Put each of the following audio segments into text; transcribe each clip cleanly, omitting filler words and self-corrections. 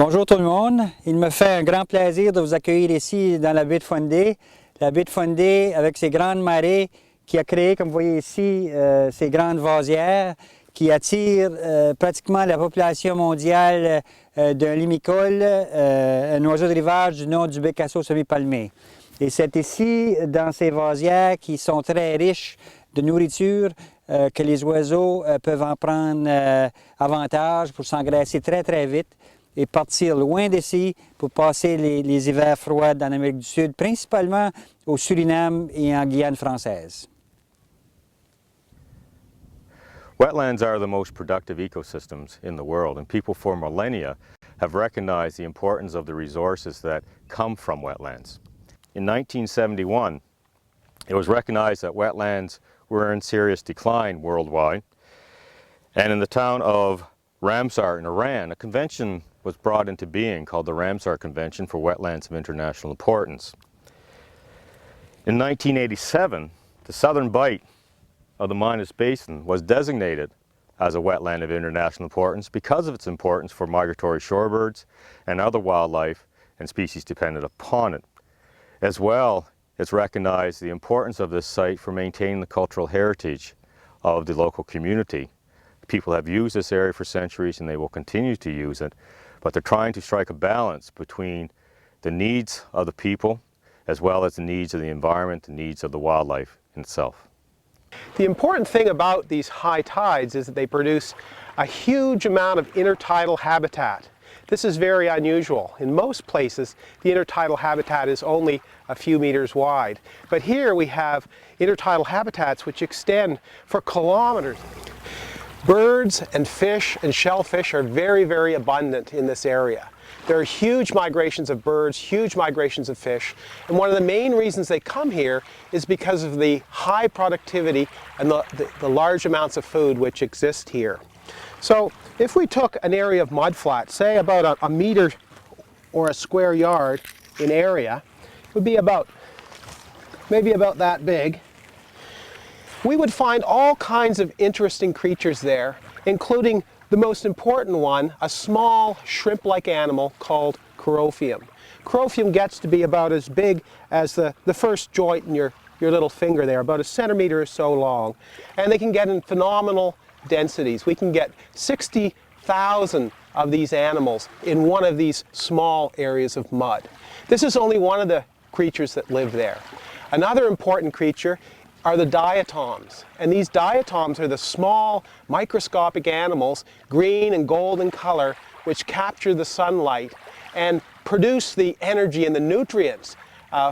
Bonjour tout le monde, il me fait un grand plaisir de vous accueillir ici dans la baie de Fundy. La baie de Fundy avec ses grandes marées qui a créé, comme vous voyez ici, ces grandes vasières qui attirent pratiquement la population mondiale d'un limicole, un oiseau de rivage du nom du bécasseau semi-palmé. Et c'est ici, dans ces vasières qui sont très riches de nourriture, que les oiseaux peuvent en prendre avantage pour s'engraisser très très vite et partir loin d'ici pour passer les hivers froids en Amérique du Sud, principalement au Suriname et en Guyane française. Wetlands are the most productive ecosystems in the world, and people for millennia have recognized the importance of the resources that come from wetlands. In 1971, it was recognized that wetlands were in serious decline worldwide, and in the town of Ramsar in Iran, a convention was brought into being called the Ramsar Convention for Wetlands of International Importance. In 1987, the southern bight of the Minas Basin was designated as a wetland of international importance because of its importance for migratory shorebirds and other wildlife and species dependent upon it. As well, it's recognized the importance of this site for maintaining the cultural heritage of the local community. People have used this area for centuries and they will continue to use it, but they're trying to strike a balance between the needs of the people as well as the needs of the environment, the needs of the wildlife itself. The important thing about these high tides is that they produce a huge amount of intertidal habitat. This is very unusual. In most places, the intertidal habitat is only a few meters wide. But here we have intertidal habitats which extend for kilometers. Birds and fish and shellfish are very, very abundant in this area. There are huge migrations of birds, huge migrations of fish, and one of the main reasons they come here is because of the high productivity and the large amounts of food which exist here. So if we took an area of mudflat, say about a meter or a square yard in area, it would be maybe about that big. We would find all kinds of interesting creatures there, including the most important one, a small shrimp-like animal called Chirophium. Chirophium gets to be about as big as the first joint in your little finger there, about a centimeter or so long. And they can get in phenomenal densities. We can get 60,000 of these animals in one of these small areas of mud. This is only one of the creatures that live there. Another important creature are the diatoms, and these diatoms are the small microscopic animals, green and gold in color, which capture the sunlight and produce the energy and the nutrients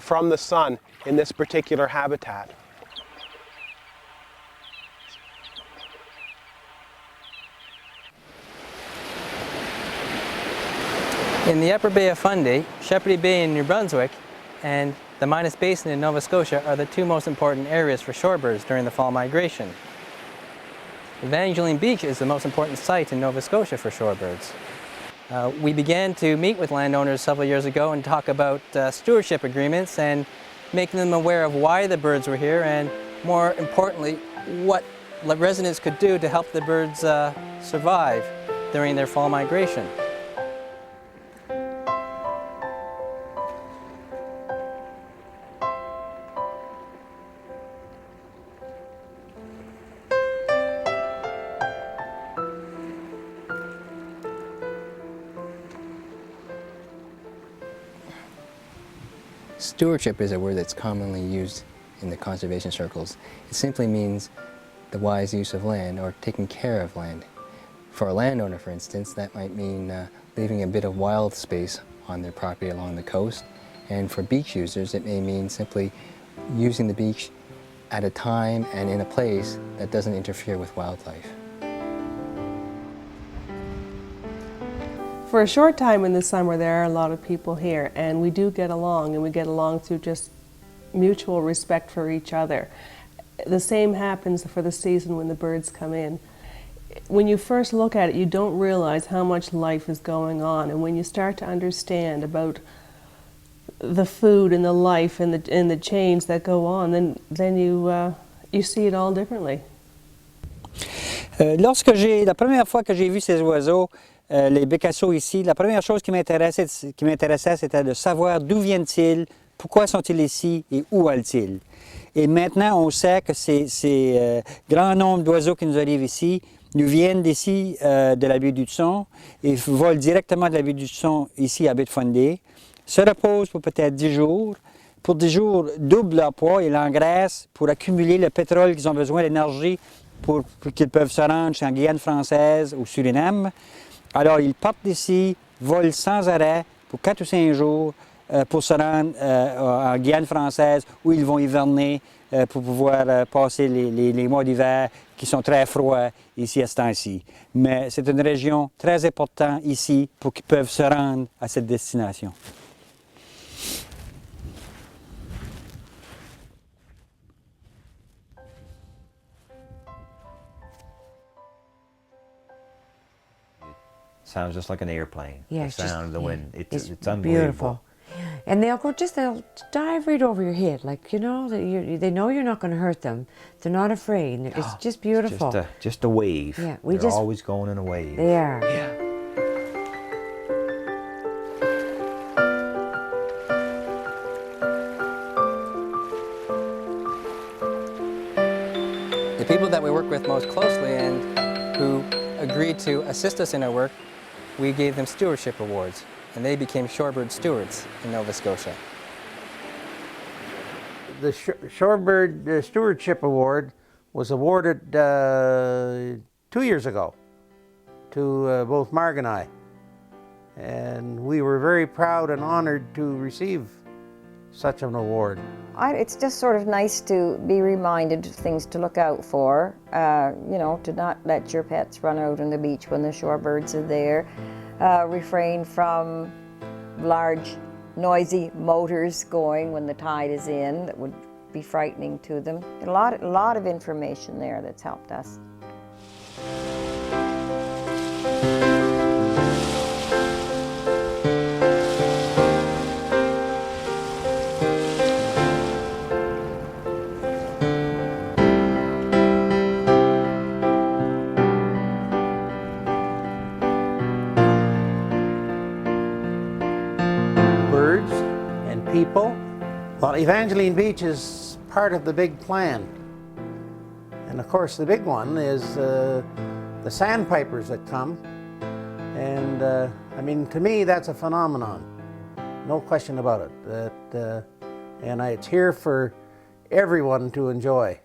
from the sun in this particular habitat. In the upper Bay of Fundy, Shepherdie Bay in New Brunswick, and the Minas Basin in Nova Scotia are the two most important areas for shorebirds during the fall migration. Evangeline Beach is the most important site in Nova Scotia for shorebirds. We began to meet with landowners several years ago and talk about stewardship agreements and making them aware of why the birds were here and, more importantly, what residents could do to help the birds survive during their fall migration. Stewardship is a word that's commonly used in the conservation circles. It simply means the wise use of land or taking care of land. For a landowner, for instance, that might mean leaving a bit of wild space on their property along the coast. And for beach users, it may mean simply using the beach at a time and in a place that doesn't interfere with wildlife. For a short time in the summer, there are a lot of people here, and we do get along, and we get along through just mutual respect for each other. The same happens for the season when the birds come in. When you first look at it, you don't realize how much life is going on, and when you start to understand about the food and the life and the change that go on, then you see it all differently. La première fois que j'ai vu ces oiseaux, les bécasseaux ici, la première chose qui m'intéressait, c'était de savoir d'où viennent-ils, pourquoi sont-ils ici et où allent-ils. Et maintenant, on sait que ces grands nombres d'oiseaux qui nous arrivent ici nous viennent d'ici, de la baie d'Hudson, et volent directement de la baie d'Hudson ici à baie de Fundy, se reposent pour peut-être 10 jours. Pour 10 jours, doublent leur poids et l'engraissent pour accumuler le pétrole qu'ils ont besoin, l'énergie pour qu'ils peuvent se rendre en Guyane française ou Suriname. Alors, ils partent d'ici, volent sans arrêt pour 4 ou 5 jours pour se rendre en Guyane française où ils vont hiverner pour pouvoir passer les mois d'hiver qui sont très froids ici à ce temps-ci. Mais c'est une région très importante ici pour qu'ils peuvent se rendre à cette destination. Sounds just like an airplane. Yeah, The it's just- sound of the yeah, wind. It's beautiful. unbelievable. And they'll dive right over your head, like, you know, they know you're not going to hurt them. They're not afraid. It's just beautiful. Just a wave. Yeah, They're always going in a wave. They are. Yeah. The people that we work with most closely and who agreed to assist us in our work, we gave them stewardship awards, and they became shorebird stewards in Nova Scotia. The Shorebird Stewardship Award was awarded 2 years ago to both Marg and I. And we were very proud and honored to receive such an award. It's just sort of nice to be reminded of things to look out for, you know, to not let your pets run out on the beach when the shorebirds are there, refrain from large noisy motors going when the tide is in that would be frightening to them. A lot of information there that's helped us. Birds and people. Well, Evangeline Beach is part of the big plan. And of course the big one is the sandpipers that come. And I mean, to me that's a phenomenon. No question about it. It's here for everyone to enjoy.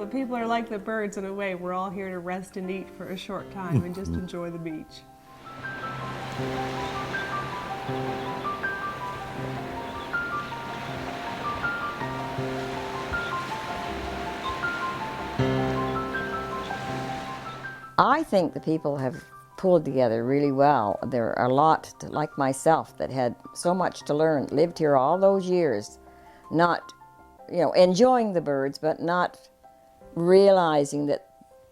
the people are like the birds in a way. We're all here to rest and eat for a short time and just enjoy the beach. I think the people have pulled together really well. There are a lot, like myself, that had so much to learn, lived here all those years, not, enjoying the birds, but not realizing that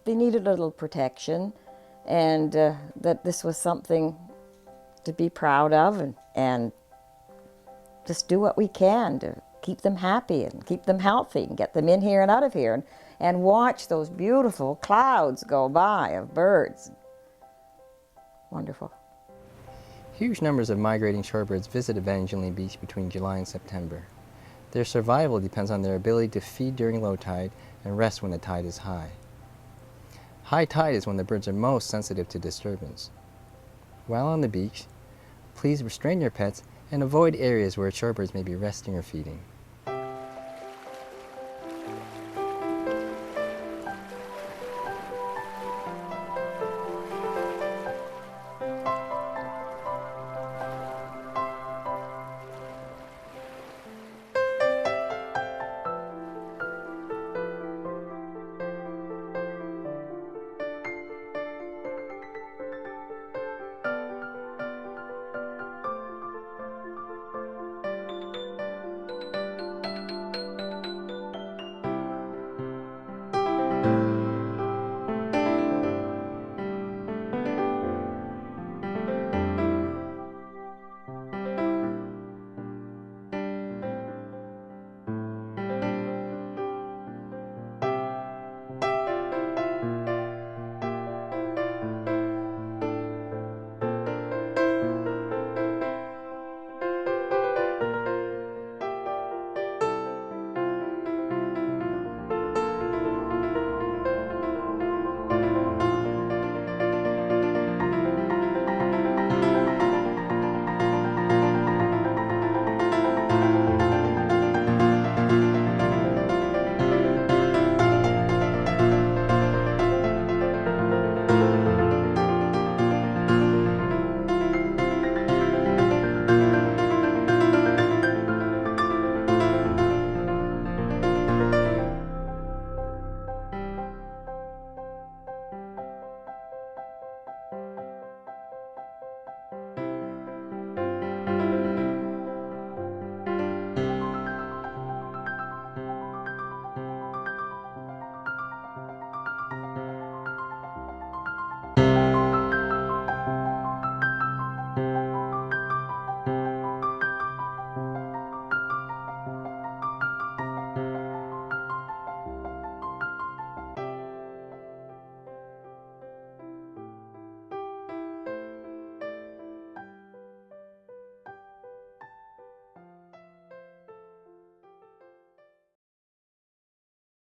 they needed a little protection, and that this was something to be proud of, and just do what we can to keep them happy and keep them healthy and get them in here and out of here, and watch those beautiful clouds go by of birds. Wonderful. Huge numbers of migrating shorebirds visit Evangeline Beach between July and September. Their survival depends on their ability to feed during low tide and rest when the tide is high. High tide is when the birds are most sensitive to disturbance. While on the beach, please restrain your pets and avoid areas where shorebirds may be resting or feeding.